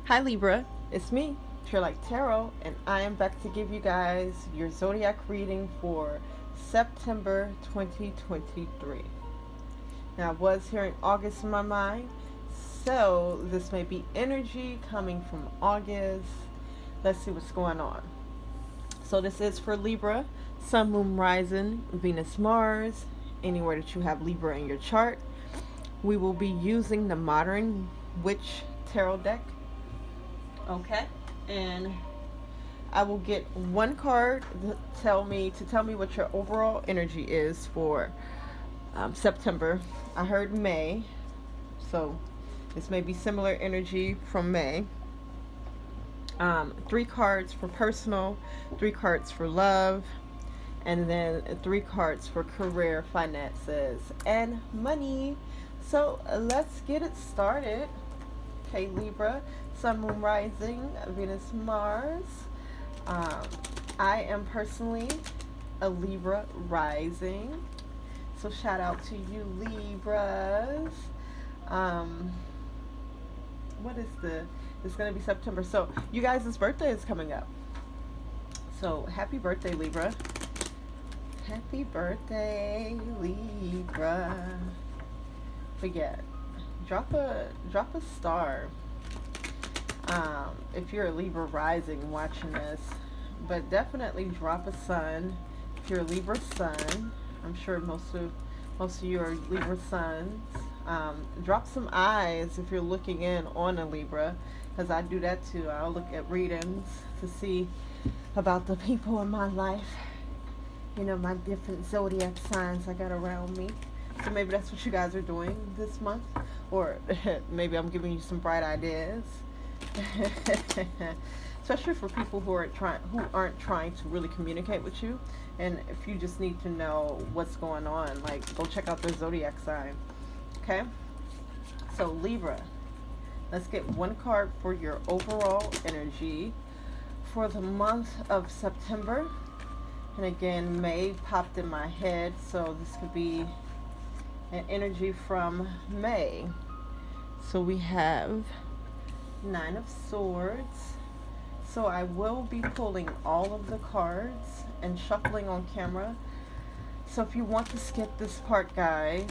Hi Libra, it's me, PureLightTarot, and I am back to give you guys your zodiac reading for September 2023. Now, I was hearing August in my mind, so this may be energy coming from August. Let's see what's going on. So, this is for Libra, Sun, Moon, Rising, Venus, Mars, anywhere that you have Libra in your chart. We will be using the Modern Witch Tarot deck. Okay, and I will get one card to tell me what your overall energy is for September. I heard May, so this may be similar energy from May. 3 cards for personal, 3 cards for love, and then 3 cards for career, finances, and money. So let's get it started. Okay, Libra, Sun, Moon, Rising, Venus, Mars. I am personally a Libra rising. So shout out to you, Libras. What is it's going to be September. So you guys' birthday is coming up. So happy birthday, Libra. Happy birthday, Libra. But yeah, drop a star if you're a Libra rising watching this, but definitely drop a sun if you're a Libra sun. I'm sure most of you are Libra suns. Drop some eyes if you're looking in on a Libra, because I do that too. I'll look at readings to see about the people in my life, my different zodiac signs I got around me. So maybe that's what you guys are doing this month, or maybe I'm giving you some bright ideas. Especially for people who aren't trying to really communicate with you, and if you just need to know what's going on, like go check out their zodiac sign. Okay, so Libra, let's get one card for your overall energy for the month of September. And again, May popped in my head, so this could be an energy from May. So we have 9 of Swords. So I will be pulling all of the cards and shuffling on camera. So if you want to skip this part, guys,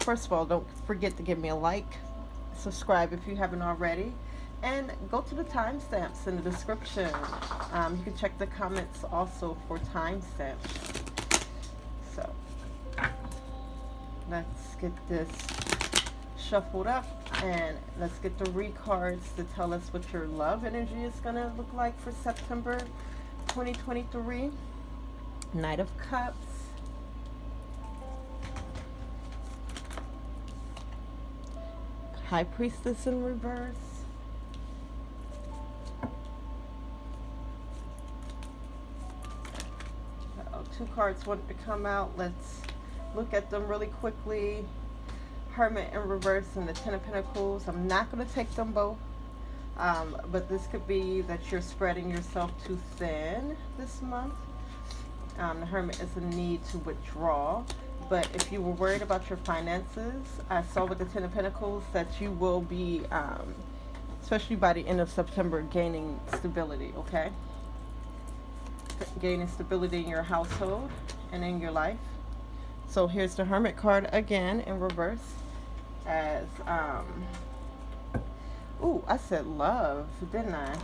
first of all, don't forget to give me a like, subscribe if you haven't already, and go to the timestamps in the description. You can check the comments also for timestamps. So let's get this shuffled up, and let's get the cards to tell us what your love energy is going to look like for September 2023. Knight of Cups, High Priestess in reverse, two cards wanted to come out. Let's look at them really quickly. Hermit in reverse and the 10 of Pentacles. I'm not going to take them both, but this could be that you're spreading yourself too thin this month. The Hermit is a need to withdraw, but if you were worried about your finances, I saw with the 10 of Pentacles that you will be, especially by the end of September, gaining stability, okay? Gaining stability in your household and in your life. So here's the Hermit card again in reverse as, ooh, I said love, didn't I?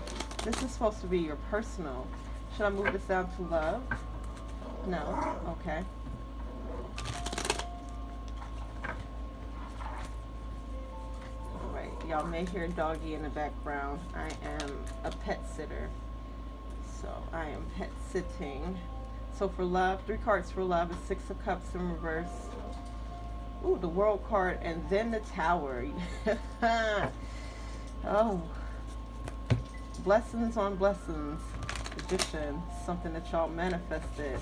This is supposed to be your personal. Should I move this down to love? No? Okay. Alright, y'all may hear doggy in the background. I am a pet sitter. So I am pet sitting. So for love, 3 cards for love is 6 of Cups in reverse. Ooh, the World card, and then the Tower. Oh. Blessings on blessings. Addition. Something that y'all manifested.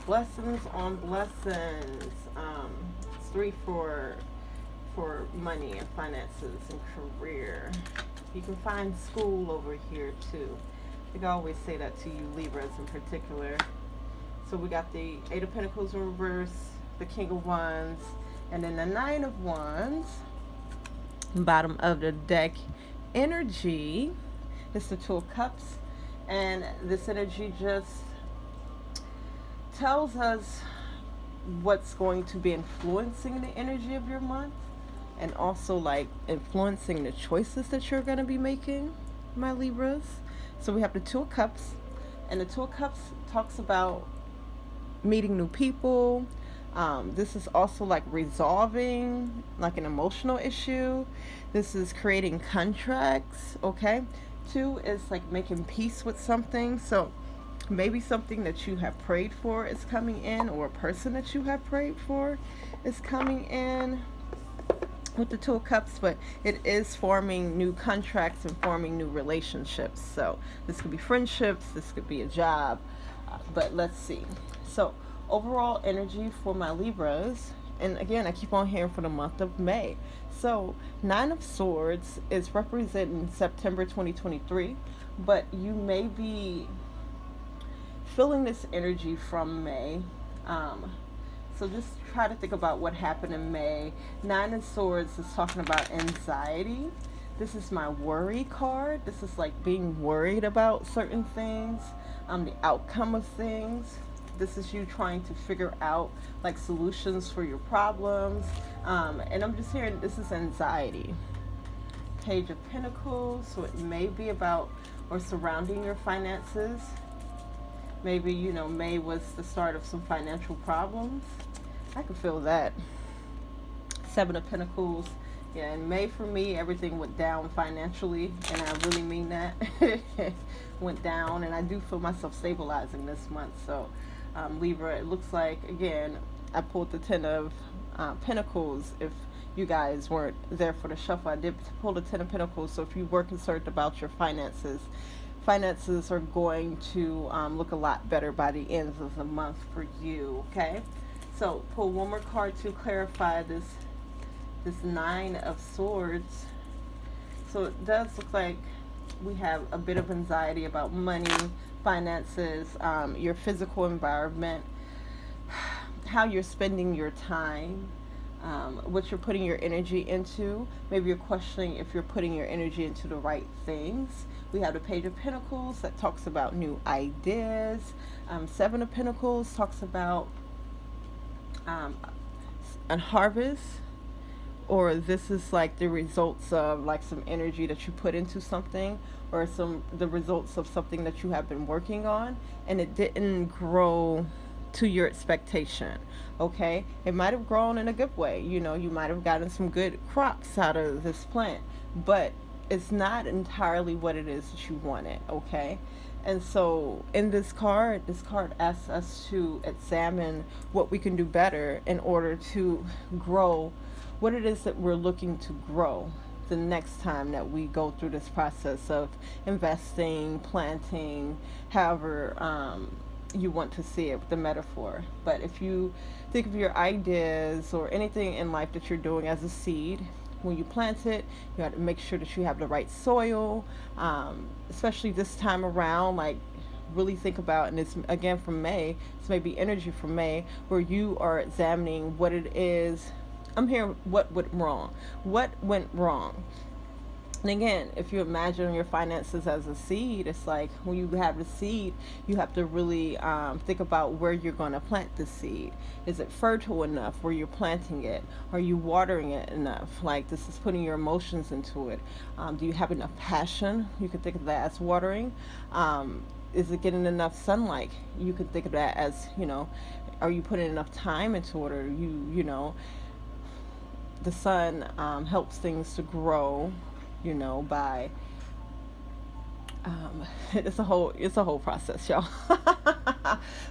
Blessings on blessings. It's 3 for money and finances and career. You can find school over here too. I think I always say that to you Libras in particular. So we got the 8 of Pentacles in reverse, the King of Wands, and then the 9 of Wands. Bottom of the deck, energy is the Two of Cups, and this energy just tells us what's going to be influencing the energy of your month, and also like influencing the choices that you're going to be making, my Libras. So we have the Two of Cups, and the Two of Cups talks about meeting new people. This is also like resolving like an emotional issue. This is creating contracts, okay? Two is like making peace with something. So maybe something that you have prayed for is coming in, or a person that you have prayed for is coming in with the Two of Cups, but it is forming new contracts and forming new relationships. So this could be friendships, this could be a job, but let's see. So overall energy for my Libras, and again, I keep on hearing for the month of May. So Nine of Swords is representing September 2023, but you may be feeling this energy from May. So just try to think about what happened in May. Nine of Swords is talking about anxiety. This is my worry card. This is like being worried about certain things, the outcome of things. This is you trying to figure out like solutions for your problems. And I'm just hearing this is anxiety. Page of Pentacles. So it may be about or surrounding your finances. Maybe, you know, May was the start of some financial problems. I can feel that. Seven of Pentacles. Yeah, in May for me, everything went down financially, and I really mean that. Went down, and I do feel myself stabilizing this month. So, Libra, it looks like, again, I pulled the Ten of Pentacles. If you guys weren't there for the shuffle, I did pull the Ten of Pentacles. So if you were concerned about your finances are going to look a lot better by the end of the month for you, okay? So pull one more card to clarify this Nine of Swords. So it does look like we have a bit of anxiety about money, finances, your physical environment, how you're spending your time, what you're putting your energy into. Maybe you're questioning if you're putting your energy into the right things. We have the Page of Pentacles that talks about new ideas. Seven of Pentacles talks about a harvest, or this is like the results of like some energy that you put into something, or the results of something that you have been working on and it didn't grow to your expectation. Okay, it might have grown in a good way, you know, you might have gotten some good crops out of this plant, but it's not entirely what it is that you wanted. Okay, and so in this card asks us to examine what we can do better in order to grow what it is that we're looking to grow the next time that we go through this process of investing, planting, however you want to see it, the metaphor. But if you think of your ideas or anything in life that you're doing as a seed, when you plant it, you have to make sure that you have the right soil, especially this time around. Like, really think about, and it's again from May, it's maybe energy from May, where you are examining what it is. I'm hearing what went wrong. What went wrong? And again, if you imagine your finances as a seed, it's like when you have the seed, you have to really think about where you're going to plant the seed. Is it fertile enough where you're planting it? Are you watering it enough? Like, this is putting your emotions into it. Do you have enough passion? You could think of that as watering. Is it getting enough sunlight? You could think of that as, you know, are you putting enough time into it? Or you know, the sun helps things to grow, you know, by it's a whole process, y'all.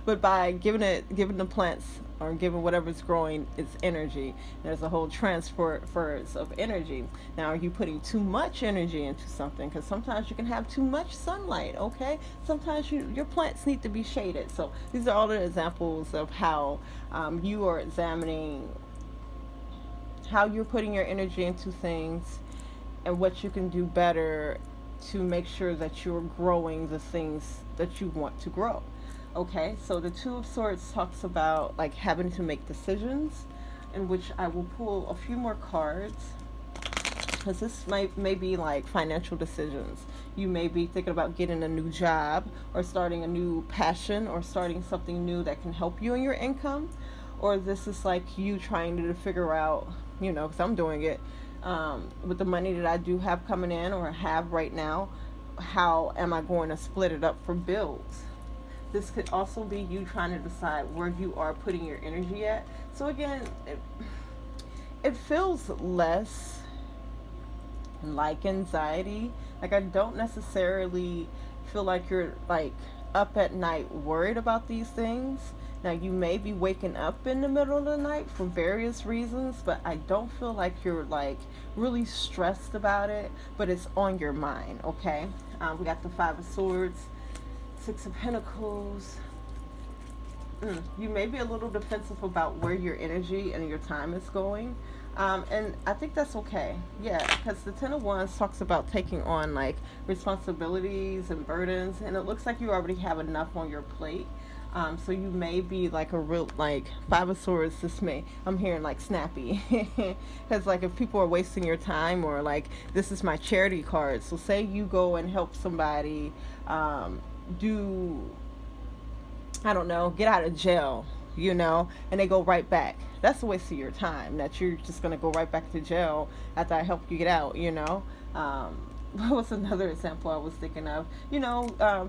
But by giving the plants, or giving whatever's growing its energy, there's a whole transference of energy. Now, are you putting too much energy into something? Because sometimes you can have too much sunlight. Okay, sometimes your plants need to be shaded. So these are all the examples of how you are examining how you're putting your energy into things, and what you can do better to make sure that you're growing the things that you want to grow. Okay, so the Two of Swords talks about like having to make decisions, in which I will pull a few more cards because this may be like financial decisions. You may be thinking about getting a new job, or starting a new passion, or starting something new that can help you in your income. Or this is like you trying to figure out, because I'm doing it, with the money that I do have coming in or have right now, how am I going to split it up for bills? This could also be you trying to decide where you are putting your energy at. So again, it feels less like anxiety. Like, I don't necessarily feel like you're like up at night worried about these things. Now, you may be waking up in the middle of the night for various reasons, but I don't feel like you're like really stressed about it, but it's on your mind. Okay, we got the Five of Swords, Six of Pentacles. You may be a little defensive about where your energy and your time is going. And I think that's okay. Yeah, because the Ten of Wands talks about taking on like responsibilities and burdens, and it looks like you already have enough on your plate. So you may be like a real, like, Five of Swords, I'm hearing like snappy. Because like if people are wasting your time, or like this is my charity card. So say you go and help somebody do, I don't know, get out of jail, and they go right back. That's a waste of your time, that you're just going to go right back to jail after I help you get out, What was another example I was thinking of?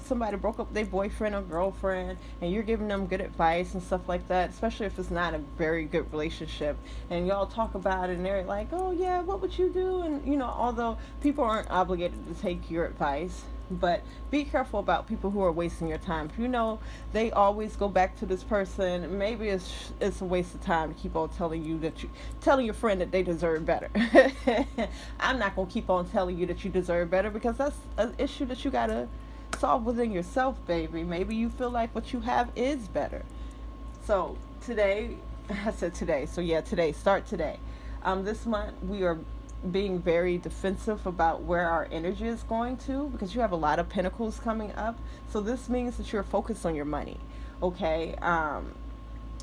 Somebody broke up with their boyfriend or girlfriend, and you're giving them good advice and stuff like that, especially if it's not a very good relationship. And y'all talk about it, and they're like, oh, yeah, what would you do? And, although people aren't obligated to take your advice, but be careful about people who are wasting your time. If they always go back to this person, maybe it's a waste of time to keep on telling your friend that they deserve better. I'm not gonna keep on telling you that you deserve better, because that's an issue that you gotta solve within yourself, baby. Maybe you feel like what you have is better. So today, I said today. So yeah, start today. This month we are being very defensive about where our energy is going to, because you have a lot of pentacles coming up. So this means that you're focused on your money. Okay,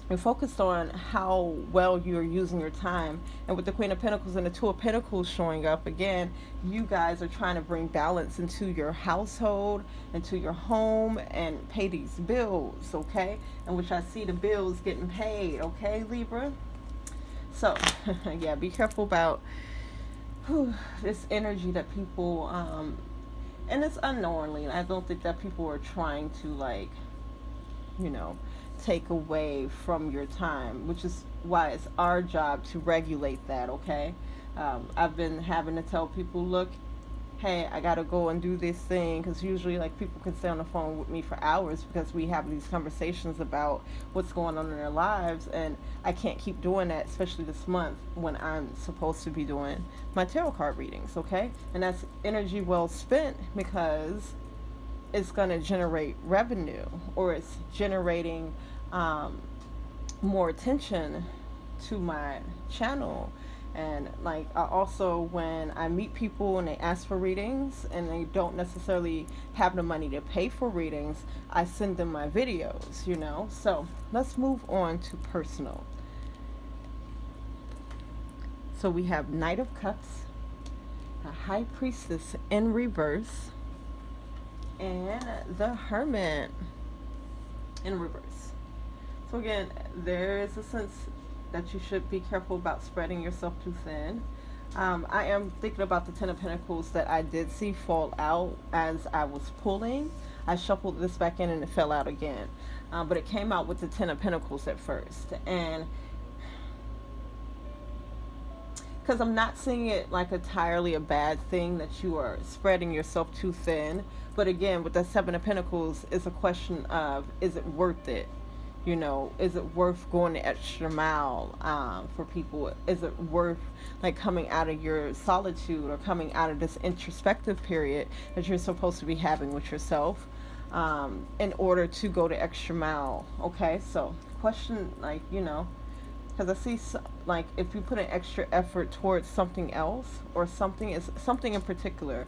you're focused on how well you're using your time. And with the Queen of Pentacles and the Two of Pentacles showing up again, you guys are trying to bring balance into your household, into your home, and pay these bills. Okay, and which I see the bills getting paid. Okay, Libra. So yeah, be careful about this energy that people, and it's unknowingly. I don't think that people are trying to take away from your time, which is why it's our job to regulate that. Okay, I've been having to tell people, look, hey, I gotta go and do this thing, because usually like people can stay on the phone with me for hours because we have these conversations about what's going on in their lives, and I can't keep doing that, especially this month when I'm supposed to be doing my tarot card readings. Okay, and that's energy well spent, because it's going to generate revenue, or it's generating more attention to my channel. And like, I also, when I meet people and they ask for readings and they don't necessarily have the money to pay for readings, I send them my videos, So let's move on to personal. So we have Knight of Cups, a High Priestess in reverse, and the Hermit in reverse. So again, there is a sense that you should be careful about spreading yourself too thin. I am thinking about the Ten of Pentacles that I did see fall out as I was pulling. I shuffled this back in and it fell out again. But it came out with the Ten of Pentacles at first. And because I'm not seeing it like entirely a bad thing that you are spreading yourself too thin. But again, with the Seven of Pentacles, it's a question of, is it worth it? Is it worth going the extra mile for people? Is it worth like coming out of your solitude, or coming out of this introspective period that you're supposed to be having with yourself, in order to go the extra mile? Okay, so question, because I see like if you put an extra effort towards something else, or something in particular,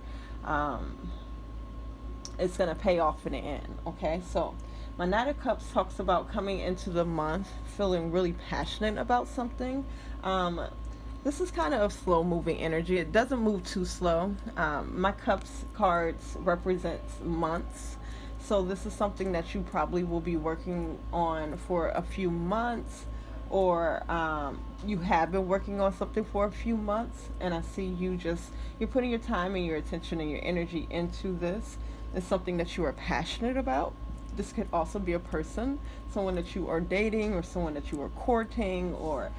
it's going to pay off in the end. Okay, so my Knight of Cups talks about coming into the month feeling really passionate about something. This is kind of a slow moving energy. It doesn't move too slow. My cups cards represents months. So this is something that you probably will be working on for a few months, or you have been working on something for a few months, and I see you're putting your time and your attention and your energy into this. It's something that you are passionate about. This could also be a person, someone that you are dating or someone that you are courting, or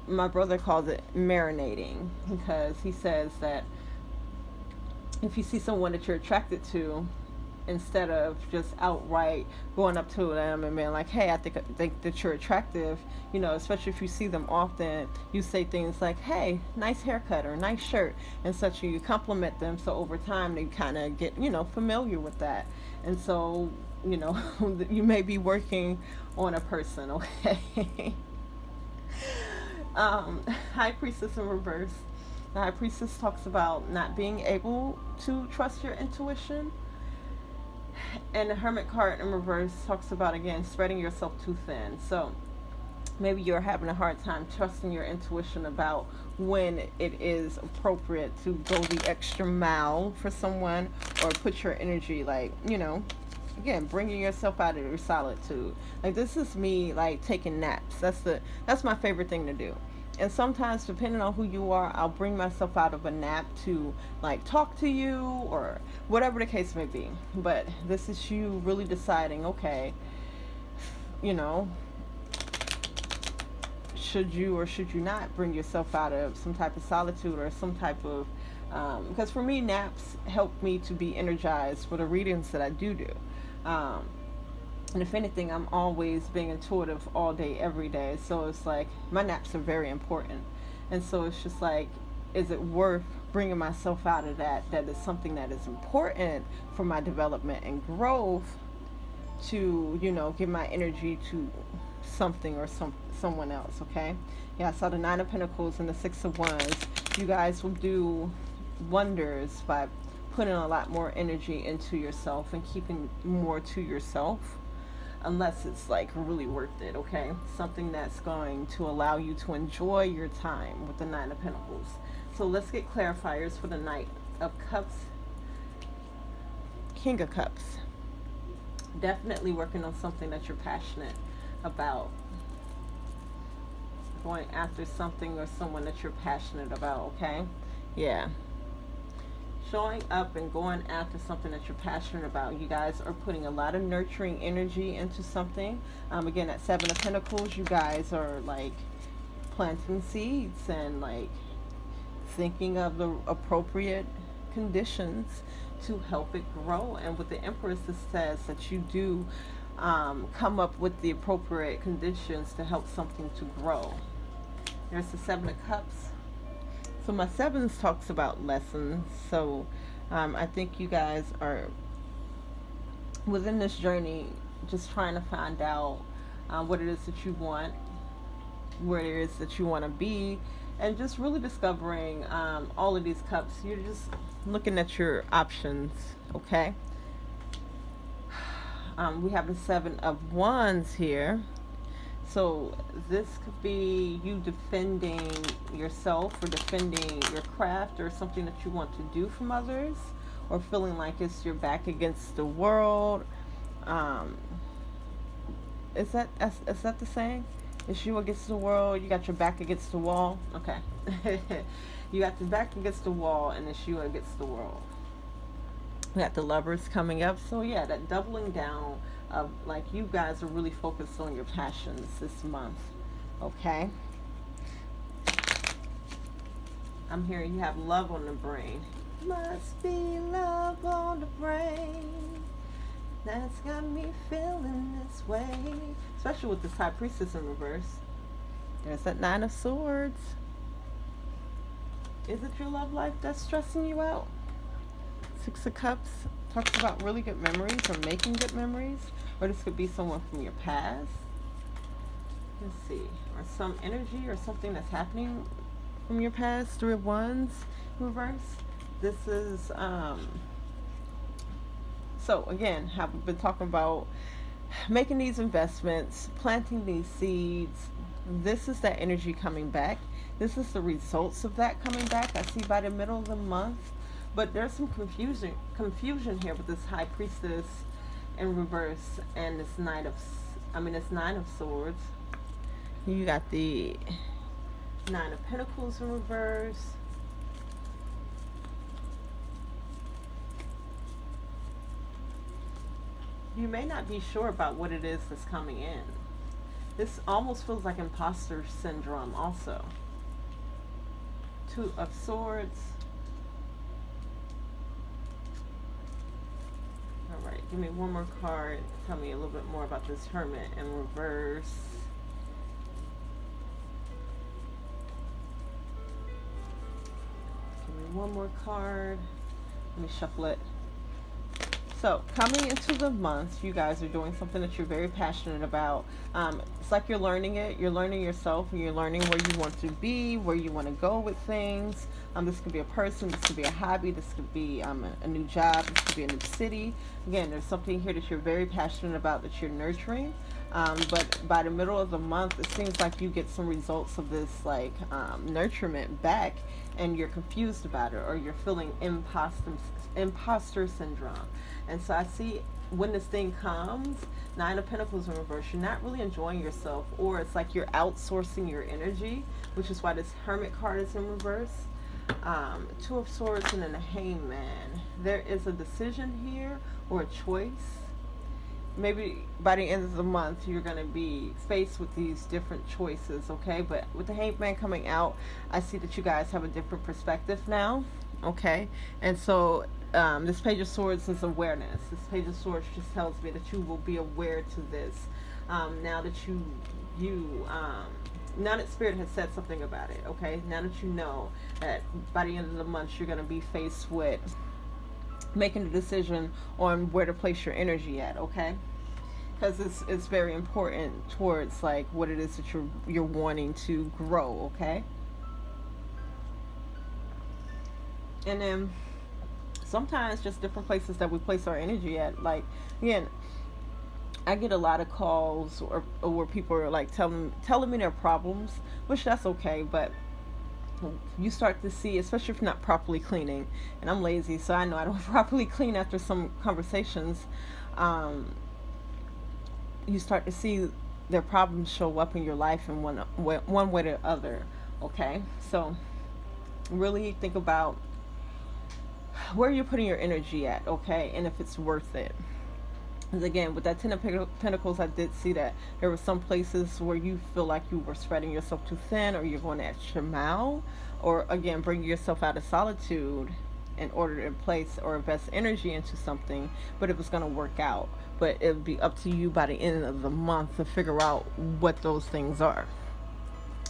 my brother calls it marinating, because he says that if you see someone that you're attracted to, instead of just outright going up to them and being like, hey, I think that you're attractive, especially if you see them often, you say things like, hey, nice haircut or nice shirt and such, and you compliment them. So over time they kind of get, familiar with that. And so, you may be working on a person, okay? High Priestess in reverse. The High Priestess talks about not being able to trust your intuition. And the Hermit card in reverse talks about, again, spreading yourself too thin. So maybe you're having a hard time trusting your intuition about when it is appropriate to go the extra mile for someone, or put your energy, like, again, bringing yourself out of your solitude. Like, this is me, like, taking naps. That's my favorite thing to do. And sometimes, depending on who you are, I'll bring myself out of a nap to, like, talk to you or whatever the case may be. But this is you really deciding, okay, should you or should you not bring yourself out of some type of solitude or some type of, because for me, naps help me to be energized for the readings that I do. And if anything, I'm always being intuitive all day, every day. So it's like, my naps are very important. And so it's just like, is it worth bringing myself out of that is something that is important for my development and growth, to, give my energy to something or someone else, okay? Yeah, I saw the Nine of Pentacles and the Six of Wands. You guys will do wonders by putting a lot more energy into yourself and keeping more to yourself, unless it's like really worth it, okay? Something that's going to allow you to enjoy your time with the Nine of Pentacles. So let's get clarifiers for the Knight of Cups, King of Cups. Definitely working on something that you're passionate about. Going after something or someone that you're passionate about, okay? Yeah. Showing up and going after something that you're passionate about. You guys are putting a lot of nurturing energy into something. Again, at Seven of Pentacles, you guys are like planting seeds and like thinking of the appropriate conditions to help it grow. And with the Empress, it says that you do come up with the appropriate conditions to help something to grow. There's the Seven of Cups. So my sevens talks about lessons. So I think you guys are within this journey just trying to find out what it is that you want, where it is that you want to be, and just really discovering all of these cups. You're just looking at your options, okay? We have the Seven of Wands here. So this could be you defending yourself or defending your craft or something that you want to do from others, or feeling like it's your back against the world. Is that the saying? It's you against the world, you got your back against the wall. Okay. You got your back against the wall and it's you against the world. We got the Lovers coming up. So yeah, that doubling down of like you guys are really focused on your passions this month, okay? I'm hearing you have love on the brain. Must be love on the brain that's got me feeling this way. Especially with this High Priestess in reverse. There's that Nine of Swords. Is it your love life that's stressing you out? Six of Cups talks about really good memories or making good memories. Or this could be someone from your past. Let's see. Or some energy or something that's happening from your past. Three of Wands in reverse. This is, so again, have been talking about making these investments, planting these seeds. This is that energy coming back. This is the results of that coming back. I see by the middle of the month. But there's some confusion here with this High Priestess in reverse and this Nine of Swords. You got the Nine of Pentacles in reverse. You may not be sure about what it is that's coming in. This almost feels like imposter syndrome also. Two of Swords. Alright, give me one more card. Tell me a little bit more about this Hermit in reverse. Give me one more card. Let me shuffle it. So, coming into the month, you guys are doing something that you're very passionate about. It's like you're learning it. You're learning yourself, and you're learning where you want to be, where you want to go with things. This could be a person. This could be a hobby. This could be a new job. This could be a new city. Again, there's something here that you're very passionate about that you're nurturing. But by the middle of the month, it seems like you get some results of this, like, nurturement back, and you're confused about it, or you're feeling imposter syndrome. And so I see when this thing comes, Nine of Pentacles in reverse, you're not really enjoying yourself, or it's like you're outsourcing your energy, which is why this Hermit card is in reverse. Two of Swords and then a Hangman. There is a decision here, or a choice. Maybe by the end of the month, you're going to be faced with these different choices, okay? But with the Hangman coming out, I see that you guys have a different perspective now, okay? And so this Page of Swords is awareness. This Page of Swords just tells me that you will be aware to this. Now that now that Spirit has said something about it, okay? Now that you know that by the end of the month, you're going to be faced with making a decision on where to place your energy at, okay? Because it's very important towards, like, what it is that you're wanting to grow, okay? And then sometimes just different places that we place our energy at. Like, again, I get a lot of calls or where people are like telling me their problems, which that's okay, but you start to see, especially if you're not properly cleaning, and I'm lazy, so I know I don't properly clean after some conversations, you start to see their problems show up in your life in one way or the other, okay? So really think about where you're putting your energy at, okay? And if it's worth it. Because again, with that Ten of Pentacles, I did see that there were some places where you feel like you were spreading yourself too thin, or you're going extra mile, or again, bringing yourself out of solitude in order to place or invest energy into something, but it was going to work out. But it would be up to you by the end of the month to figure out what those things are.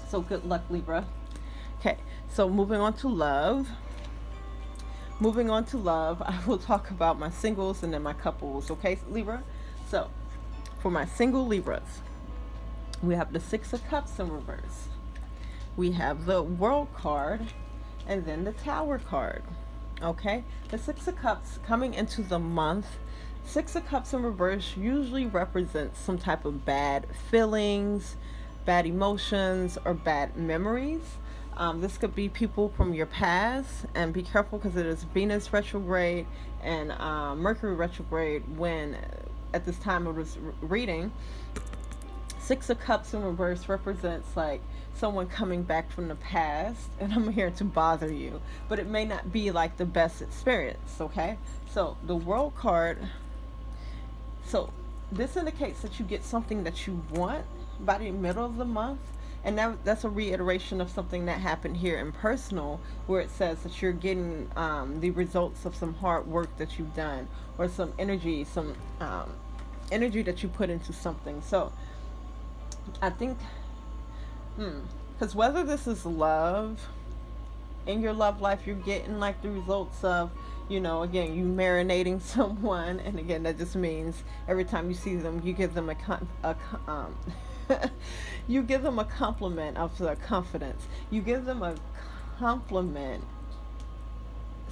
So good luck, Libra. Okay, so moving on to love. Moving on to love, I will talk about my singles and then my couples, okay, Libra? So, for my single Libras, we have the Six of Cups in reverse. We have the World card, and then the Tower card, okay? The Six of Cups coming into the month, Six of Cups in reverse usually represents some type of bad feelings, bad emotions, or bad memories. This could be people from your past, and be careful because it is Venus retrograde and Mercury retrograde when at this time of this reading. Six of Cups in reverse represents like someone coming back from the past, and I'm here to bother you, but it may not be like the best experience, okay? So the World card, so this indicates that you get something that you want by the middle of the month. And that's a reiteration of something that happened here in personal, where it says that you're getting the results of some hard work that you've done, or some energy that you put into something. So I think, because whether this is love, in your love life, you're getting like the results of, you know, again, you marinating someone, and again, that just means every time you see them, you give them you give them a compliment of their confidence. You give them a compliment,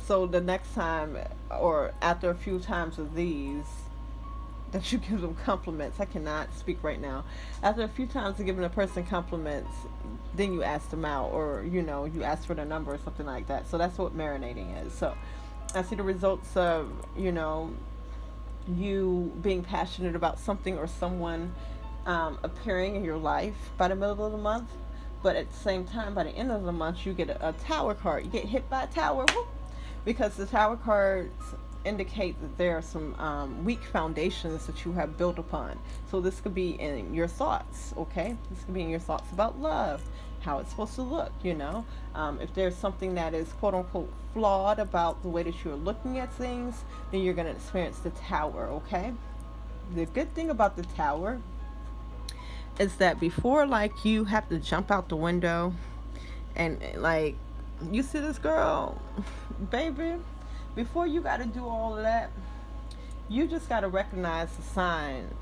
so the next time, or after a few times of these, that you give them compliments. I cannot speak right now. After a few times of giving a person compliments, then you ask them out, or you ask for their number or something like that. So that's what marinating is. So I see the results of you being passionate about something or someone appearing in your life by the middle of the month. But at the same time, by the end of the month, you get a tower card. You get hit by a tower, whoop, because the tower cards indicate that there are some weak foundations that you have built upon. So this could be in your thoughts, okay? This could be in your thoughts about love, how it's supposed to look, if there's something that is quote unquote flawed about the way that you're looking at things, then you're going to experience the tower, okay? The good thing about the tower is that before, like, you have to jump out the window and, like, you see this girl, baby, before you got to do all of that, you just got to recognize the signs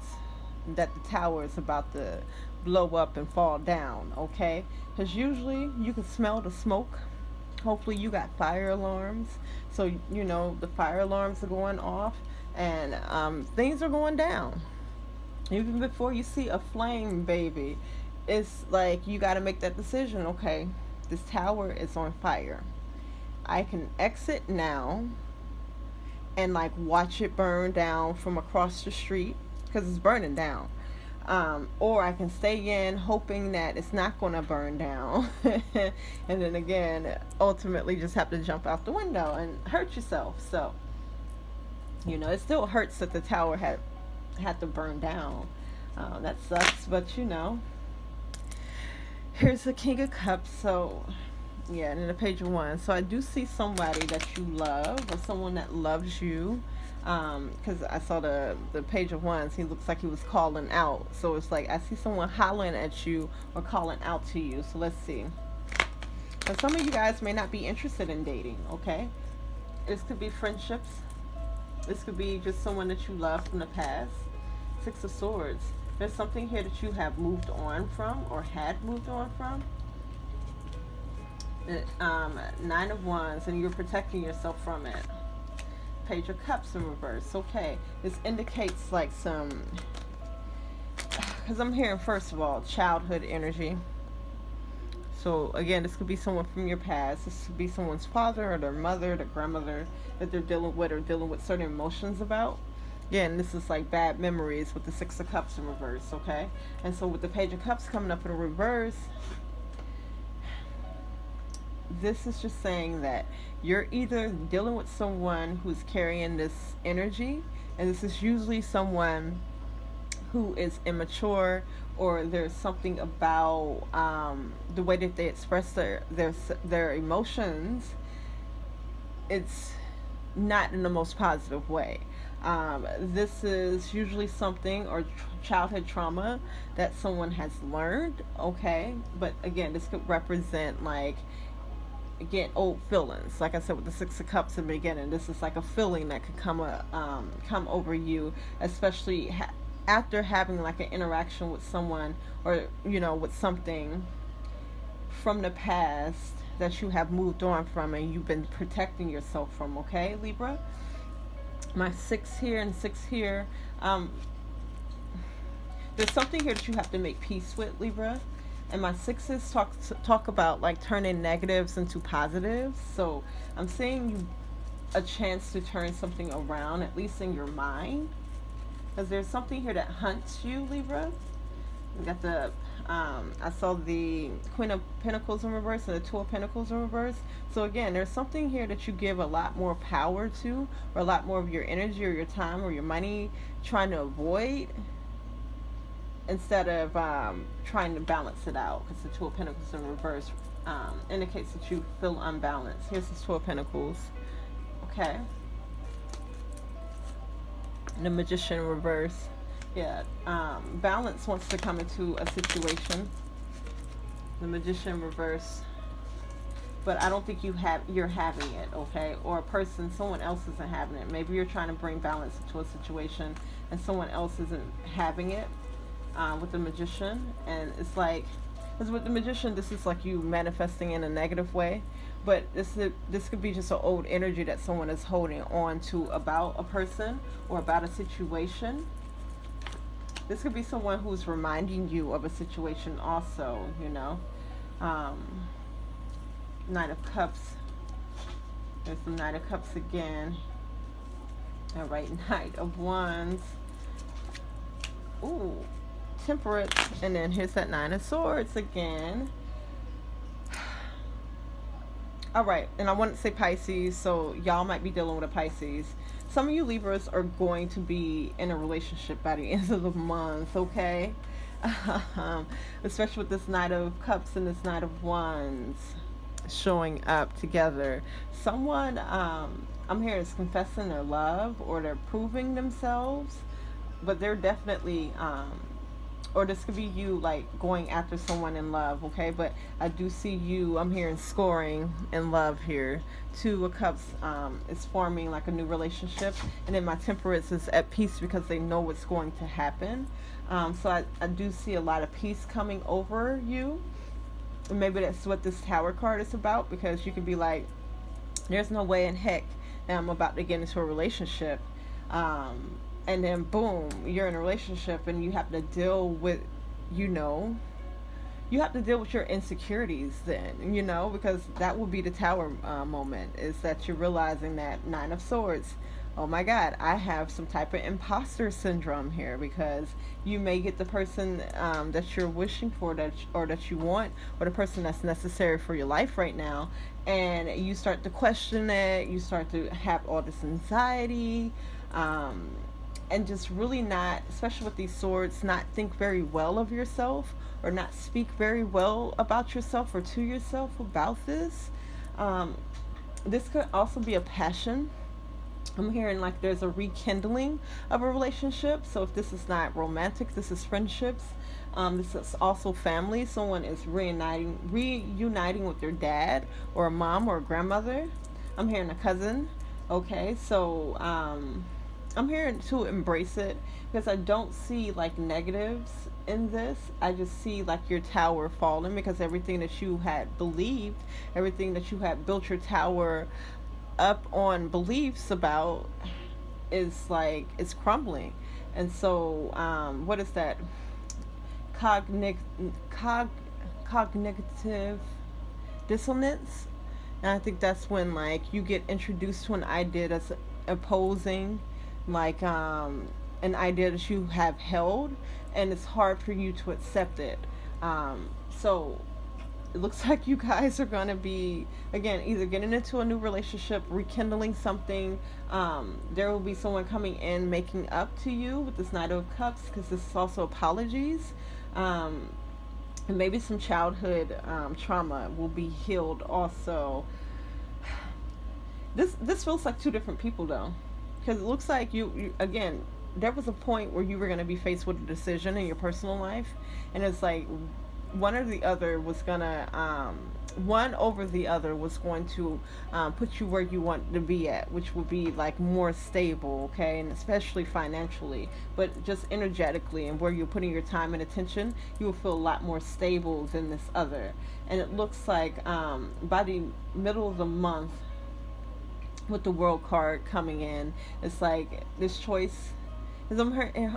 that the tower is about to blow up and fall down, okay? Because usually you can smell the smoke. Hopefully you got fire alarms, so the fire alarms are going off, and things are going down. Even before you see a flame, baby, it's like you got to make that decision. Okay, this tower is on fire. I can exit now and, like, watch it burn down from across the street because it's burning down. Or I can stay in hoping that it's not going to burn down. And then again, ultimately just have to jump out the window and hurt yourself. So, it still hurts that the tower had to burn down. That sucks, but here's the King of Cups. So yeah, and then the Page of Wands. So I do see somebody that you love, or someone that loves you, because I saw the Page of Wands. He looks like he was calling out. So it's like I see someone hollering at you or calling out to you. So let's see. And some of you guys may not be interested in dating, okay? This could be friendships. This could be just someone that you love from the past. Six of Swords. There's something here that you have moved on from, or had moved on from. Nine of Wands, and you're protecting yourself from it. Page of Cups in reverse. Okay, this indicates like some, because I'm hearing, first of all, childhood energy. So again, this could be someone from your past. This could be someone's father or their mother, their grandmother that they're dealing with, or dealing with certain emotions about. Again, this is like bad memories with the Six of Cups in reverse, okay? And so with the Page of Cups coming up in reverse, this is just saying that you're either dealing with someone who's carrying this energy, and this is usually someone who is immature, or there's something about the way that they express their emotions. It's not in the most positive way. This is usually something, or childhood trauma that someone has learned, okay? But again, this could represent, like, again, old feelings. Like I said with the Six of Cups in the beginning, this is like a feeling that could come over you, especially after having like an interaction with someone, or with something from the past that you have moved on from and you've been protecting yourself from, okay, Libra? My 6 here and 6 here. There's something here that you have to make peace with, Libra. And my 6s talk about like turning negatives into positives. So I'm seeing you a chance to turn something around, at least in your mind. Because there's something here that hunts you, Libra. We got the, I saw the Queen of Pentacles in reverse and the Two of Pentacles in reverse. So again, there's something here that you give a lot more power to, or a lot more of your energy or your time or your money trying to avoid, instead of trying to balance it out. Because the Two of Pentacles in reverse indicates that you feel unbalanced. Here's the Two of Pentacles. Okay. The Magician in reverse. Yeah, balance wants to come into a situation. The Magician in reverse. But I don't think you're having it, okay? Or a person, someone else isn't having it. Maybe you're trying to bring balance into a situation and someone else isn't having it, with the Magician. And it's like, because with the Magician, this is like you manifesting in a negative way. But this could be just an old energy that someone is holding on to about a person or about a situation. This could be someone who's reminding you of a situation also, you know. Um, Knight of Cups. There's the Knight of Cups again. All right, Knight of Wands. Ooh, Temperance. And then here's that Nine of Swords again. All right, and I want to say Pisces, so y'all might be dealing with a Pisces. Some of you Libras are going to be in a relationship by the end of the month, okay? Especially with this Knight of Cups and this Knight of Wands showing up together. Someone, I'm hearing, is confessing their love, or they're proving themselves, but they're definitely, or this could be you like going after someone in love, okay? But I do see you, I'm hearing scoring in love here. Two of Cups is forming like a new relationship, and then my Temperance is at peace because they know what's going to happen. So I do see a lot of peace coming over you. And maybe that's what this Tower card is about, because you could be like, there's no way in heck that I'm about to get into a relationship. And then boom, you're in a relationship and you have to deal with, you know, you have to deal with your insecurities then, you know, because that will be the Tower moment, is that you're realizing that Nine of Swords, oh my God, I have some type of imposter syndrome here, because you may get the person that you're wishing for, or that you want, or the person that's necessary for your life right now, and you start to question it, you start to have all this anxiety, and just really not, especially with these swords, not think very well of yourself, or not speak very well about yourself or to yourself about this. This could also be a passion. I'm hearing like there's a rekindling of a relationship. So if this is not romantic, this is friendships. This is also family. Someone is reuniting with their dad, or a mom, or a grandmother. I'm hearing a cousin. Okay, so I'm hearing to embrace it, because I don't see like negatives in this. I just see like your tower falling, because everything that you had believed, everything that you had built your tower up on beliefs about, is like, it's crumbling. And so what is that? Cognitive dissonance. And I think that's when like you get introduced to an idea that's opposing like an idea that you have held, and it's hard for you to accept it. So it looks like you guys are going to be, again, either getting into a new relationship, rekindling something. There will be someone coming in, making up to you with this Knight of Cups, because this is also apologies. And maybe some childhood trauma will be healed also. This feels like two different people though, because it looks like you again, there was a point where you were going to be faced with a decision in your personal life, and it's like one or the other was gonna one over the other was going to put you where you want to be at, which would be like more stable, okay, and especially financially, but just energetically, and where you're putting your time and attention, you will feel a lot more stable than this other. And it looks like by the middle of the month, with the World card coming in, it's like this choice, because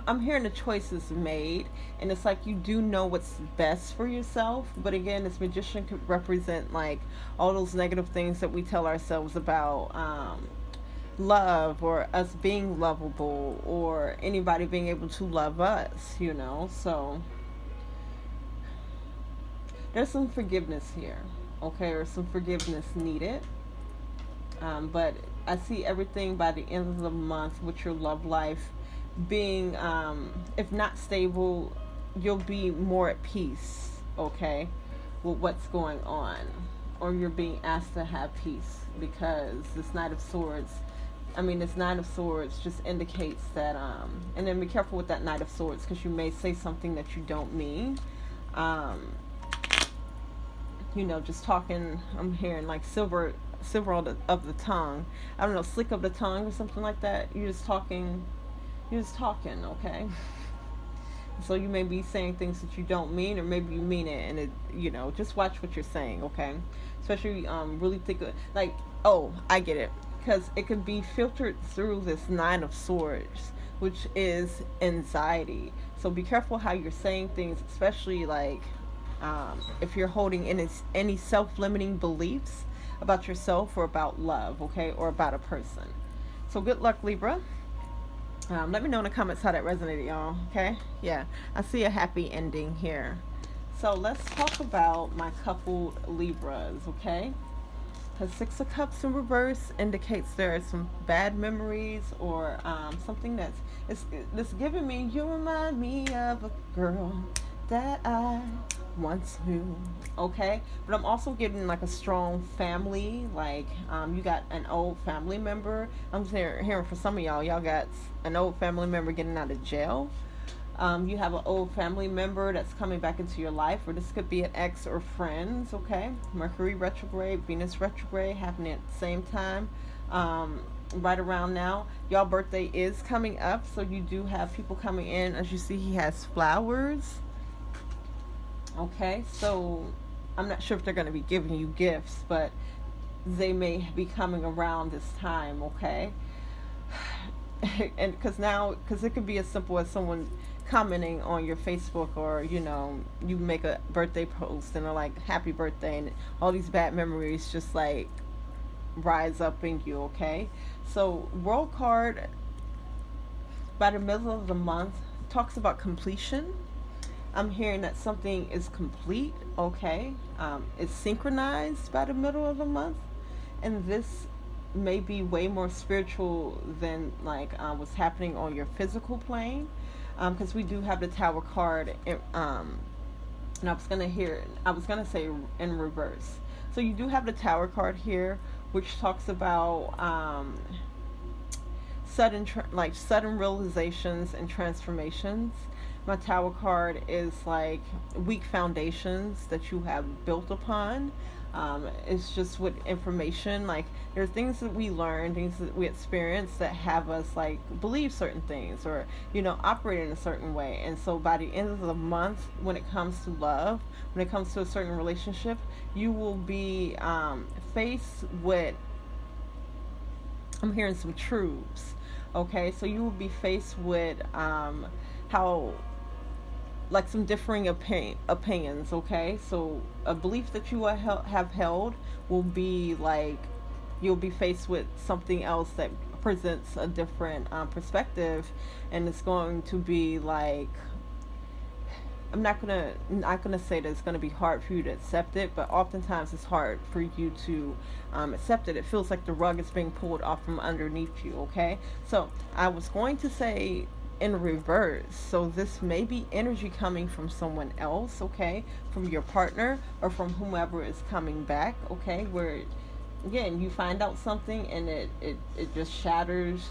I'm hearing the choice is made, and it's like you do know what's best for yourself. But again, this Magician could represent like all those negative things that we tell ourselves about love, or us being lovable, or anybody being able to love us, you know. So there's some forgiveness here, okay, or some forgiveness needed. But I see everything by the end of the month with your love life being, if not stable, you'll be more at peace, okay, with what's going on, or you're being asked to have peace, because this Knight of Swords, this Nine of Swords just indicates that, and then be careful with that Knight of Swords, because you may say something that you don't mean. You know, just talking, I'm hearing like silver of the tongue. I don't know, slick of the tongue or something like that. You're just talking, okay? So you may be saying things that you don't mean, or maybe you mean it, and it, you know, just watch what you're saying, okay? Especially really think of, like, oh, I get it. because it could be filtered through this Nine of Swords, which is anxiety. So be careful how you're saying things, especially like if you're holding any self-limiting beliefs about yourself or about love, okay, or about a person. So good luck, Libra. Let me know in the comments how that resonated, y'all. Okay, yeah, I see a happy ending here. So let's talk about my coupled Libras, okay? The Six of Cups in reverse indicates there are some bad memories or something that's giving me, you remind me of a girl that I once knew, okay? But I'm also getting like a strong family, like you got an old family member. I'm hearing for some of y'all got an old family member getting out of jail. You have an old family member that's coming back into your life, or this could be an ex or friends, okay? Mercury retrograde, Venus retrograde happening at the same time, right around now. Y'all birthday is coming up, so you do have people coming in. As you see, he has flowers, okay? So I'm not sure if they're going to be giving you gifts, but they may be coming around this time, okay? And because it could be as simple as someone commenting on your Facebook, or you make a birthday post and they're like happy birthday, and all these bad memories just like rise up in you, okay? So World card by the middle of the month talks about completion. I'm hearing that something is complete, okay? It's synchronized by the middle of the month, and this may be way more spiritual than like what's happening on your physical plane, because we do have the Tower card, and I was gonna say in reverse. So you do have the Tower card here, which talks about sudden realizations and transformations. My Tower card is like weak foundations that you have built upon. It's just with information, like there's things that we learn, things that we experience that have us like believe certain things, or operate in a certain way. And so by the end of the month, when it comes to love, when it comes to a certain relationship, you will be faced with, I'm hearing some truths, okay? So you will be faced with how, like, some differing opinions, okay? So a belief that you have held will be like, you'll be faced with something else that presents a different perspective, and it's going to be like, I'm not gonna say that it's gonna be hard for you to accept it, but oftentimes it's hard for you to accept it. It feels like the rug is being pulled off from underneath you, okay? So I was going to say in reverse, so this may be energy coming from someone else, okay, from your partner or from whomever is coming back, okay, where again you find out something and it just shatters.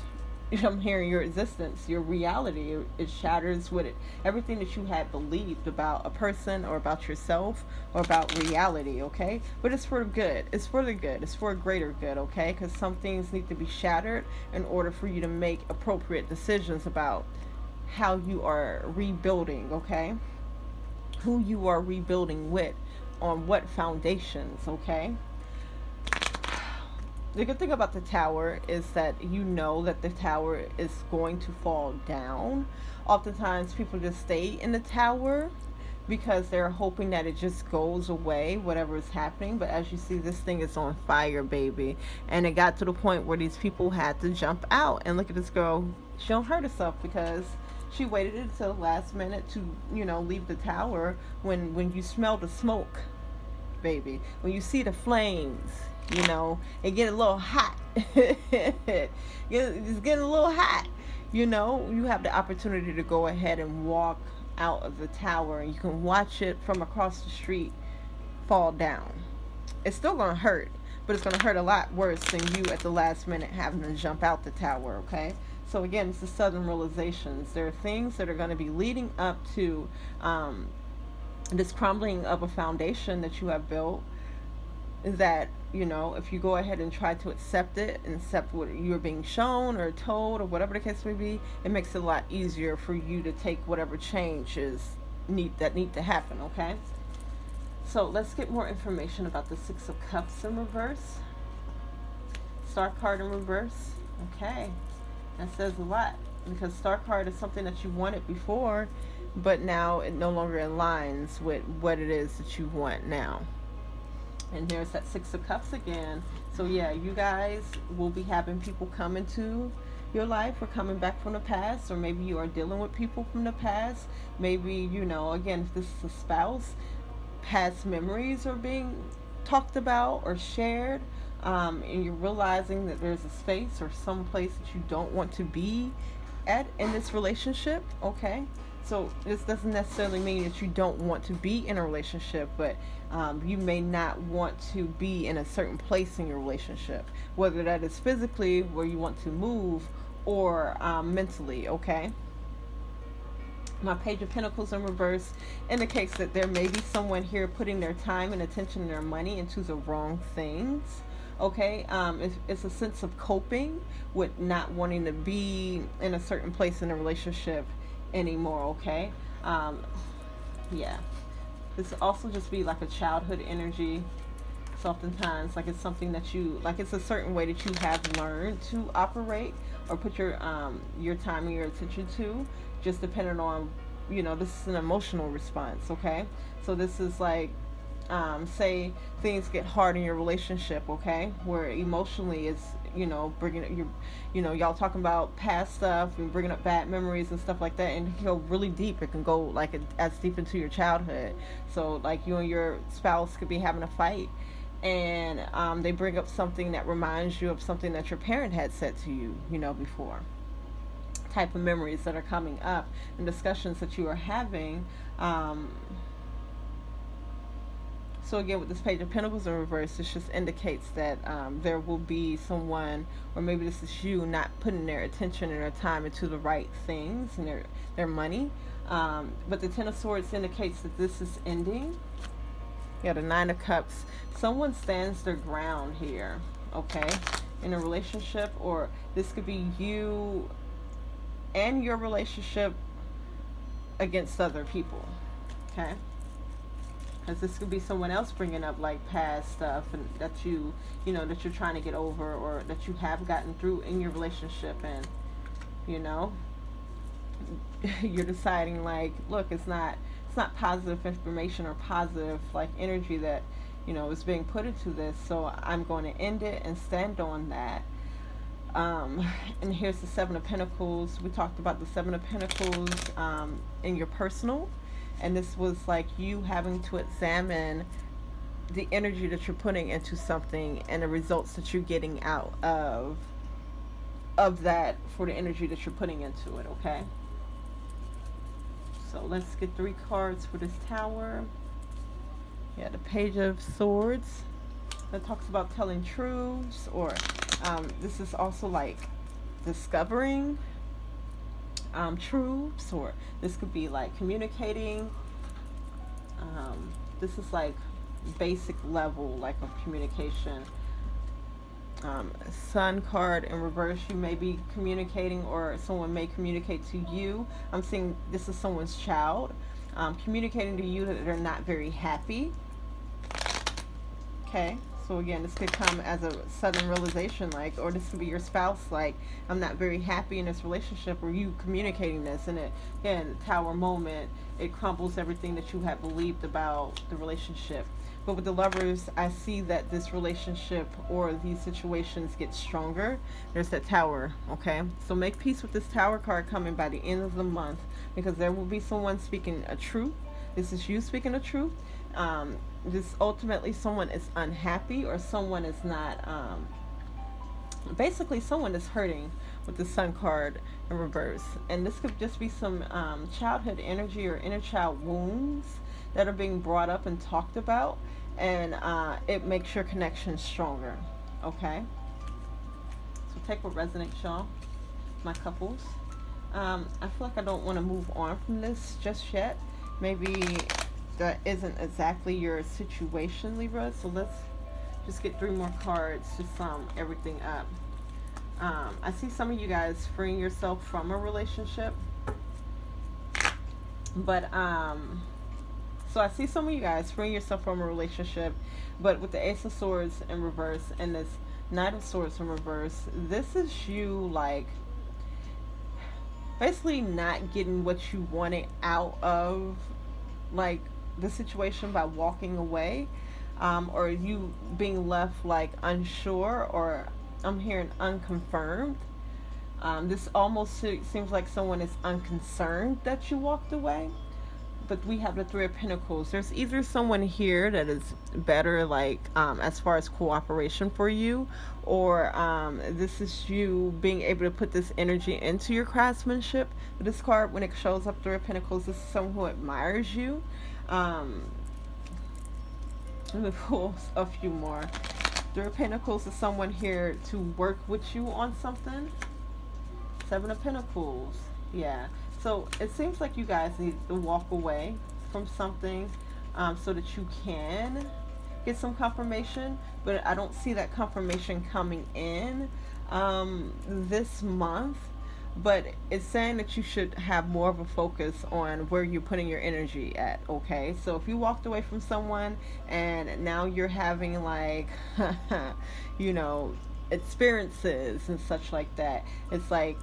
I'm hearing your existence, your reality. It shatters with it everything that you had believed about a person or about yourself or about reality, okay? But it's for good. It's for the good. It's for a greater good, okay? Because some things need to be shattered in order for you to make appropriate decisions about how you are rebuilding, okay? Who you are rebuilding with, on what foundations, okay? The good thing about the Tower is that you know that the Tower is going to fall down. Oftentimes people just stay in the Tower because they're hoping that it just goes away, whatever is happening. But as you see, this thing is on fire, baby. And it got to the point where these people had to jump out. And look at this girl. She don't hurt herself because she waited until the last minute to, leave the Tower when you smell the smoke, baby. When you see the flames, it get a little hot. It's getting a little hot. You have the opportunity to go ahead and walk out of the Tower, and you can watch it from across the street fall down. It's still going to hurt, but it's going to hurt a lot worse than you at the last minute having to jump out the Tower, okay? So again, it's the sudden realizations. There are things that are going to be leading up to this crumbling of a foundation that you have built, that if you go ahead and try to accept it and accept what you're being shown or told or whatever the case may be, it makes it a lot easier for you to take whatever changes need to happen, okay? So let's get more information about the Six of Cups in reverse. Star card in reverse. Okay, that says a lot, because Star card is something that you wanted before, but now it no longer aligns with what it is that you want now. And there's that Six of Cups again. So yeah, you guys will be having people come into your life, or coming back from the past, or maybe you are dealing with people from the past. Maybe, you know, again, if this is a spouse, past memories are being talked about or shared, and you're realizing that there's a space or some place that you don't want to be at in this relationship. Okay, so this doesn't necessarily mean that you don't want to be in a relationship, but you may not want to be in a certain place in your relationship, whether that is physically where you want to move, or mentally. Okay, my Page of Pentacles in reverse indicates that there may be someone here putting their time and attention and their money into the wrong things. Okay, it's a sense of coping with not wanting to be in a certain place in a relationship anymore. Okay, yeah, this also just be like a childhood energy. So oftentimes, like, it's something that you, like, it's a certain way that you have learned to operate or put your time and your attention to, just depending on, you know, this is an emotional response. Okay, so this is like, say things get hard in your relationship, okay, where emotionally it's, you know, bringing up your, you know, y'all talking about past stuff and bringing up bad memories and stuff like that, and it can go really deep. It can go like as deep into your childhood. So like, you and your spouse could be having a fight, and they bring up something that reminds you of something that your parent had said to you, you know, before. Type of memories that are coming up and discussions that you are having. So again, with this Page of Pentacles in reverse, this just indicates that there will be someone, or maybe this is you, not putting their attention and their time into the right things and their money. But the Ten of Swords indicates that this is ending. You got the Nine of Cups. Someone stands their ground here, okay, in a relationship, or this could be you and your relationship against other people, okay? Because this could be someone else bringing up like past stuff, and that you know, that you're trying to get over, or that you have gotten through in your relationship, and, you know, you're deciding like, look, it's not positive information or positive like energy that, you know, is being put into this, so I'm going to end it and stand on that. And here's the Seven of Pentacles. We talked about the Seven of Pentacles in your personal, and this was like you having to examine the energy that you're putting into something and the results that you're getting out of that for the energy that you're putting into it. Okay, so let's get 3 cards for this Tower. Yeah, the Page of Swords that talks about telling truths, or this is also like discovering truths, or this could be like communicating. This is like basic level like of communication. Sun card in reverse, you may be communicating, or someone may communicate to you. I'm seeing this is someone's child communicating to you that they're not very happy. Okay, so again, this could come as a sudden realization, like, or this could be your spouse, like, I'm not very happy in this relationship, or you communicating this, and it, again, Tower moment, it crumbles everything that you had believed about the relationship. But with the Lovers, I see that this relationship or these situations get stronger. There's that Tower, okay? So make peace with this Tower card coming by the end of the month, because there will be someone speaking a truth. This is you speaking a truth. This ultimately, someone is unhappy, or someone is not, basically someone is hurting with the Sun card in reverse. And this could just be some childhood energy or inner child wounds that are being brought up and talked about, and it makes your connection stronger. Okay, so take what resonates, y'all, my couples. I feel like I don't want to move on from this just yet. Maybe that isn't exactly your situation, Libra, so let's just get 3 more cards to sum everything up. I see some of you guys freeing yourself from a relationship, but so I see some of you guys freeing yourself from a relationship, but with the Ace of Swords in reverse and this Knight of Swords in reverse. This is you, like, basically not getting what you wanted out of, like, the situation by walking away, or you being left, like, unsure, or I'm hearing unconfirmed. This almost seems like someone is unconcerned that you walked away. But we have the Three of Pentacles. There's either someone here that is better, like, as far as cooperation for you, or this is you being able to put this energy into your craftsmanship. But this card, when it shows up, Three of Pentacles, this is someone who admires you. Let me pull a few more. Three of Pentacles is someone here to work with you on something. Seven of Pentacles. Yeah. So it seems like you guys need to walk away from something so that you can get some confirmation. But I don't see that confirmation coming in this month. But it's saying that you should have more of a focus on where you're putting your energy at, okay? So if you walked away from someone and now you're having, like, you know, experiences and such like that, it's like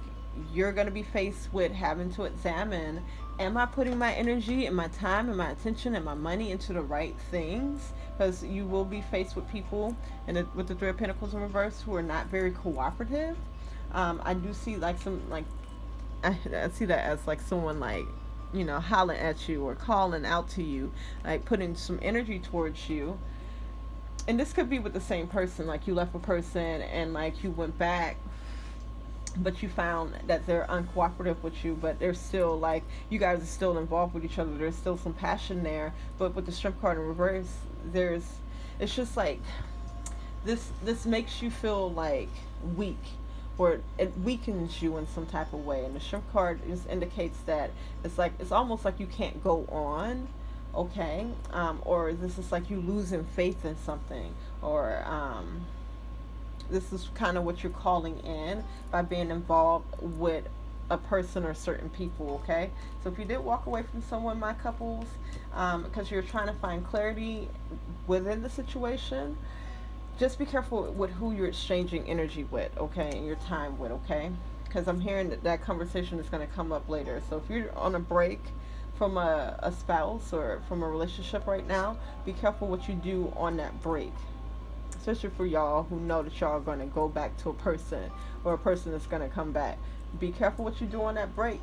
you're going to be faced with having to examine, am I putting my energy and my time and my attention and my money into the right things? Because you will be faced with people, and with the Three of Pentacles in reverse, who are not very cooperative. I do see, like, some, like, I see that as, like, someone, like, you know, hollering at you or calling out to you, like, putting some energy towards you. And this could be with the same person, like, you left a person and, like, you went back, but you found that they're uncooperative with you, but they're still, like, you guys are still involved with each other. There's still some passion there. But with the Strength card in reverse, it's just like, this makes you feel, like, weak, or it weakens you in some type of way. And the Strength card just indicates that it's like, it's almost like you can't go on, okay? Or this is like you losing faith in something, or this is kind of what you're calling in by being involved with a person or certain people, okay? So if you did walk away from someone, my couples, because you're trying to find clarity within the situation, just be careful with who you're exchanging energy with, okay, and your time with, okay? Because I'm hearing that conversation is going to come up later. So if you're on a break from a spouse or from a relationship right now, be careful what you do on that break. Especially for y'all who know that y'all are going to go back to a person, or a person that's going to come back. Be careful what you do on that break.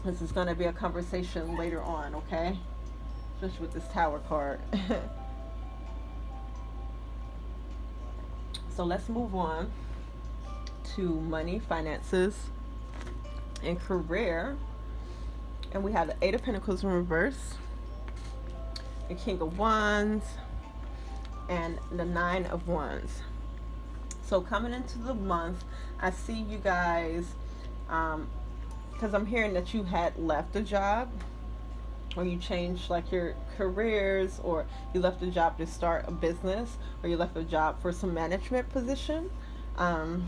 This is going to be a conversation later on, okay? Especially with this Tower card. So let's move on to money, finances, and career. And we have the Eight of Pentacles in reverse, the King of Wands, and the Nine of Wands. So coming into the month, I see you guys, because I'm hearing that you had left a job, or you changed, like, your careers, or you left a job to start a business, or you left a job for some management position. I'm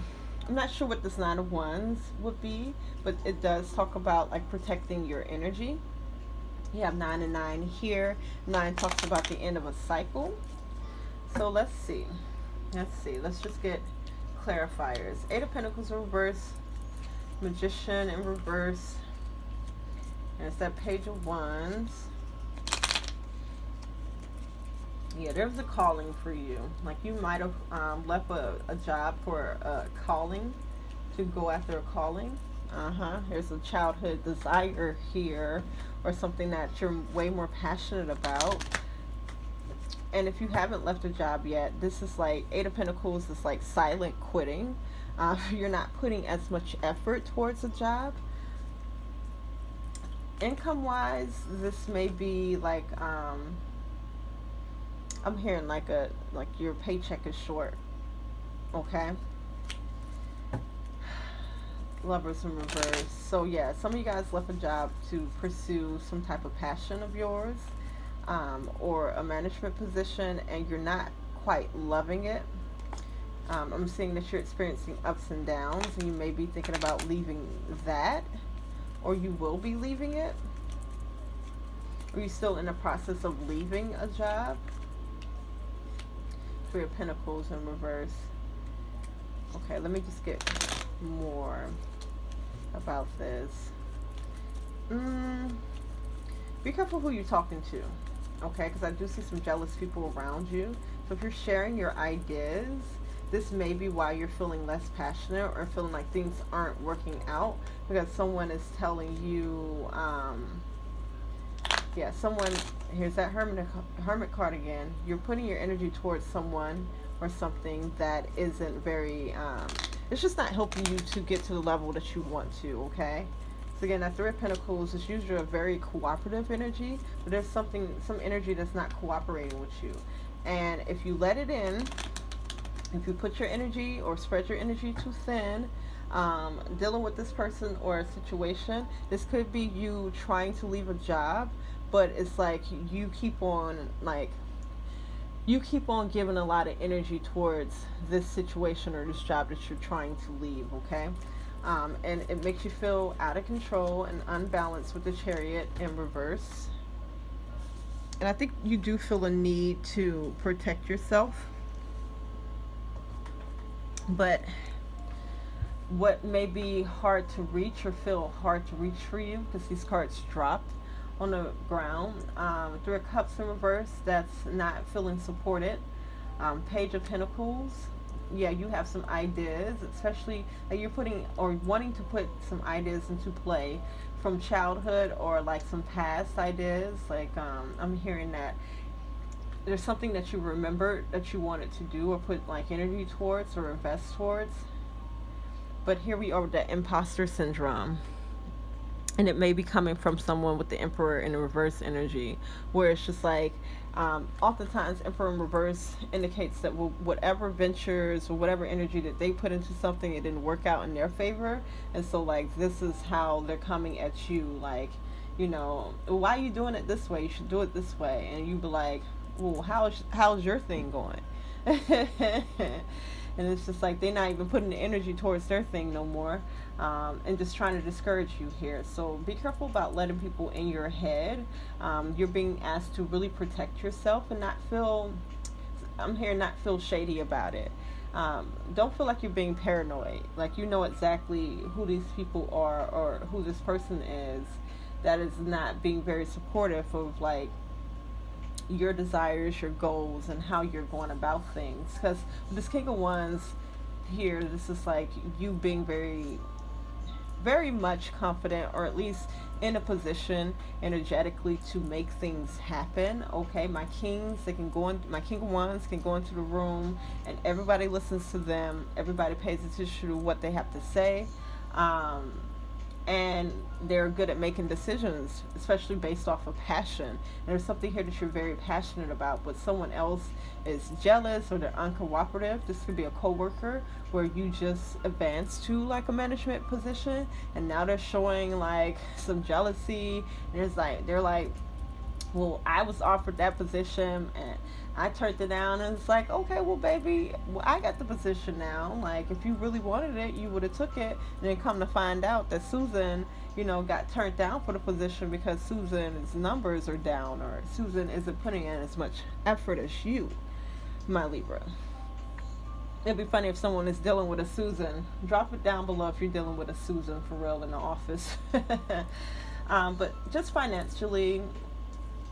not sure what this Nine of Wands would be, but it does talk about, like, protecting your energy. You have 9 and 9 here. 9 talks about the end of a cycle. So let's see. Let's just get clarifiers. Eight of Pentacles in reverse, Magician in reverse, and it's that Page of Wands. Yeah, there's a calling for you. Like, you might have left a job for a calling, to go after a calling. There's a childhood desire here, or something that you're way more passionate about. And if you haven't left a job yet, this is like, Eight of Pentacles is like silent quitting. You're not putting as much effort towards a job. Income wise, this may be like, I'm hearing like your paycheck is short, okay? Lovers in reverse. So yeah, some of you guys left a job to pursue some type of passion of yours, or a management position, and you're not quite loving it. I'm seeing that you're experiencing ups and downs, and you may be thinking about leaving that, or you will be leaving it, or you're still in the process of leaving a job. Three of Pentacles in reverse. Okay, let me just get more about this. Be careful who you're talking to, okay? Because I do see some jealous people around you. So if you're sharing your ideas, this may be why you're feeling less passionate or feeling like things aren't working out, because someone is telling you, yeah, someone, here's that hermit card again. You're putting your energy towards someone or something that isn't very, it's just not helping you to get to the level that you want to, okay? So again, that Three of Pentacles is usually a very cooperative energy, but there's some energy that's not cooperating with you. And if you let it in, if you put your energy or spread your energy too thin, dealing with this person or a situation, this could be you trying to leave a job, but it's like you keep on giving a lot of energy towards this situation or this job that you're trying to leave, okay? And it makes you feel out of control and unbalanced with the Chariot in reverse. And I think you do feel a need to protect yourself. But what may be hard to reach or feel hard to reach for you, because these cards dropped on the ground. Three of Cups in reverse, that's not feeling supported. Page of Pentacles, yeah, you have some ideas, especially that you're putting or wanting to put some ideas into play from childhood or like some past ideas. Like I'm hearing that there's something that you remembered that you wanted to do or put like energy towards or invest towards. But here we are with the imposter syndrome. And it may be coming from someone with the Emperor in the reverse energy, where it's just like, oftentimes Emperor in reverse indicates that whatever ventures or whatever energy that they put into something, it didn't work out in their favor. And so like, this is how they're coming at you, like, you know, why are you doing it this way? You should do it this way. And you be like, well, how's your thing going? And it's just like they're not even putting the energy towards their thing no more, and just trying to discourage you here. So be careful about letting people in your head. You're being asked to really protect yourself and not feel, I'm here, not feel shady about it. Don't feel like you're being paranoid. Like you know exactly who these people are or who this person is that is not being very supportive of like your desires, your goals, and how you're going about things. Because this King of Wands here, this is like you being very, very much confident, or at least in a position energetically to make things happen. Okay, my kings, they can go in, my King of Wands can go into the room and everybody listens to them, everybody pays attention to what they have to say. And they're good at making decisions, especially based off of passion. And there's something here that you're very passionate about, but someone else is jealous or they're uncooperative. This could be a coworker where you just advanced to like a management position, and now they're showing like some jealousy. And it's like they're like, well, I was offered that position and I turned it down. And it's like, okay, well, baby, well, I got the position now. Like, if you really wanted it, you would have took it. And then come to find out that Susan, you know, got turned down for the position because Susan's numbers are down, or Susan isn't putting in as much effort as you, my Libra. It'd be funny if someone is dealing with a Susan. Drop it down below if you're dealing with a Susan for real in the office. But just financially,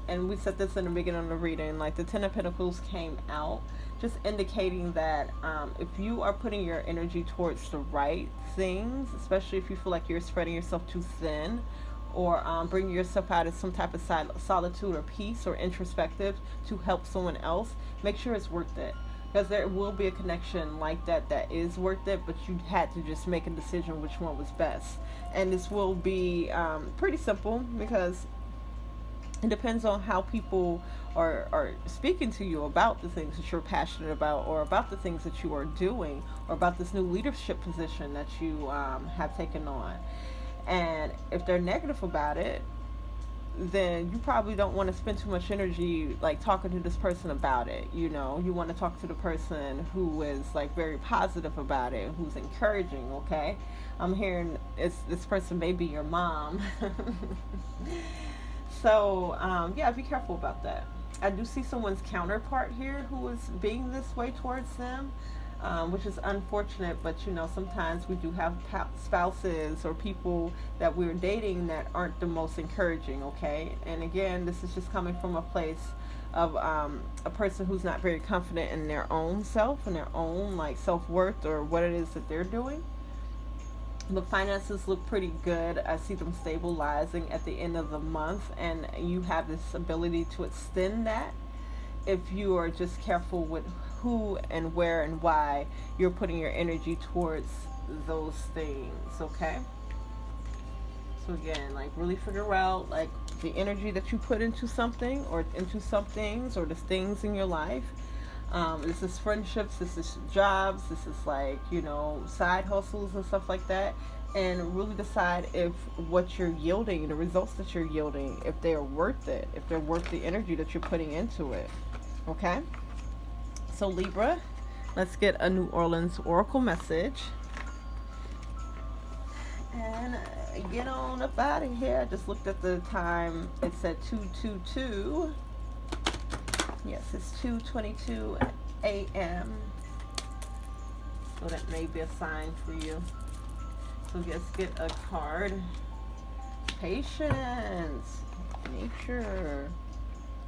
and we said this in the beginning of the reading, like the Ten of Pentacles came out, just indicating that if you are putting your energy towards the right things, especially if you feel like you're spreading yourself too thin, or bringing yourself out of some type of solitude or peace or introspective to help someone else, make sure it's worth it. Because there will be a connection like that that is worth it, but you had to just make a decision which one was best. And this will be pretty simple, because it depends on how people are speaking to you about the things that you're passionate about, or about the things that you are doing, or about this new leadership position that you have taken on. And if they're negative about it, then you probably don't want to spend too much energy like talking to this person about it. You know, you want to talk to the person who is like very positive about it, who's encouraging. Okay, I'm hearing this person may be your mom. So, yeah, be careful about that. I do see someone's counterpart here who is being this way towards them. which is unfortunate, but you know, sometimes we do have spouses or people that we're dating that aren't the most encouraging, okay? And again, this is just coming from a place of a person who's not very confident in their own self and their own like self-worth or what it is that they're doing. The finances look pretty good. I see them stabilizing at the end of the month, and you have this ability to extend that if you are just careful with who and where and why you're putting your energy towards those things, okay? So again, like really figure out like the energy that you put into something or into some things or the things in your life. This is friendships, this is jobs, this is like, you know, side hustles and stuff like that. And really decide if what you're yielding, the results that you're yielding, if they're worth it, if they're worth the energy that you're putting into it. Okay? So Libra, let's get a New Orleans Oracle message. And get on up out of here. I just looked at the time. It said 2:22. Yes, it's 2:22 a.m. So that may be a sign for you. So let's get a card. Patience. Nature.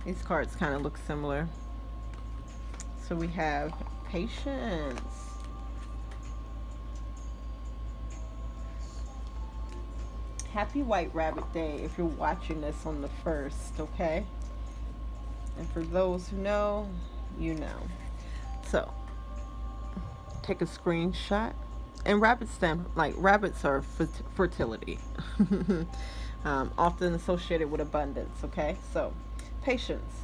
These cards kind of look similar. So we have patience. Happy White Rabbit Day if you're watching this on the 1st, okay? And for those who know, you know. So, take a screenshot. And rabbits are fertility. Often associated with abundance, okay? So, patience.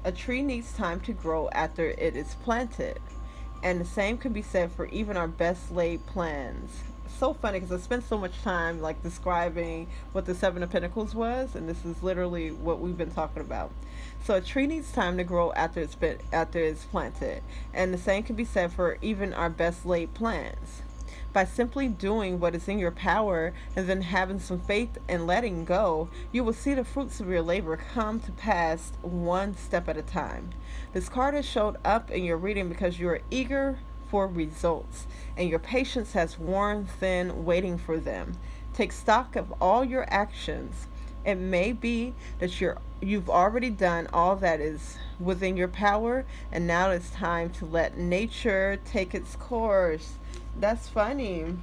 A tree needs time to grow after it is planted. And the same can be said for even our best laid plans. So funny because I spent so much time like describing what the Seven of Pentacles was, and this is literally what we've been talking about. So a tree needs time to grow after it's planted, and the same can be said for even our best laid plans. By simply doing what is in your power and then having some faith and letting go, you will see the fruits of your labor come to pass one step at a time. This card has showed up in your reading because you are eager for results, and your patience has worn thin waiting for them. Take stock of all your actions. It may be that you've already done all that is within your power, and now it's time to let nature take its course. That's funny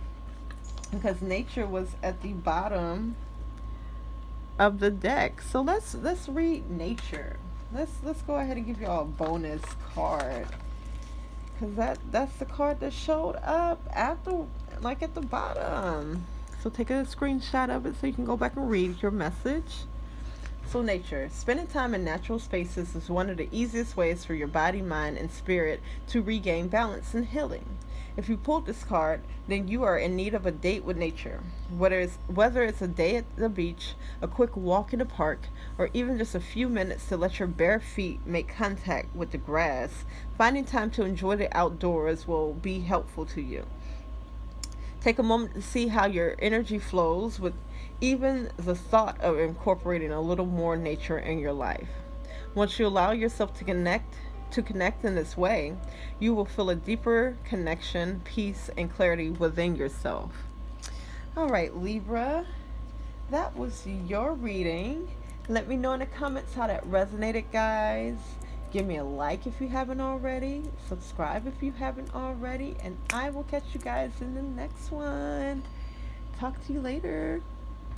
because nature was at the bottom of the deck. So let's read nature. Let's go ahead and give y'all a bonus card. Because that's the card that showed up at the bottom. So take a screenshot of it so you can go back and read your message. So nature. Spending time in natural spaces is one of the easiest ways for your body, mind, and spirit to regain balance and healing. If you pulled this card, then you are in need of a date with nature. Whether it's a day at the beach, a quick walk in the park, or even just a few minutes to let your bare feet make contact with the grass, finding time to enjoy the outdoors will be helpful to you. Take a moment to see how your energy flows with even the thought of incorporating a little more nature in your life. Once you allow yourself to connect in this way, you will feel a deeper connection, peace, and clarity within yourself. All right, Libra, that was your reading. Let me know in the comments how that resonated, guys. Give me a like if you haven't already. Subscribe if you haven't already. And I will catch you guys in the next one. Talk to you later.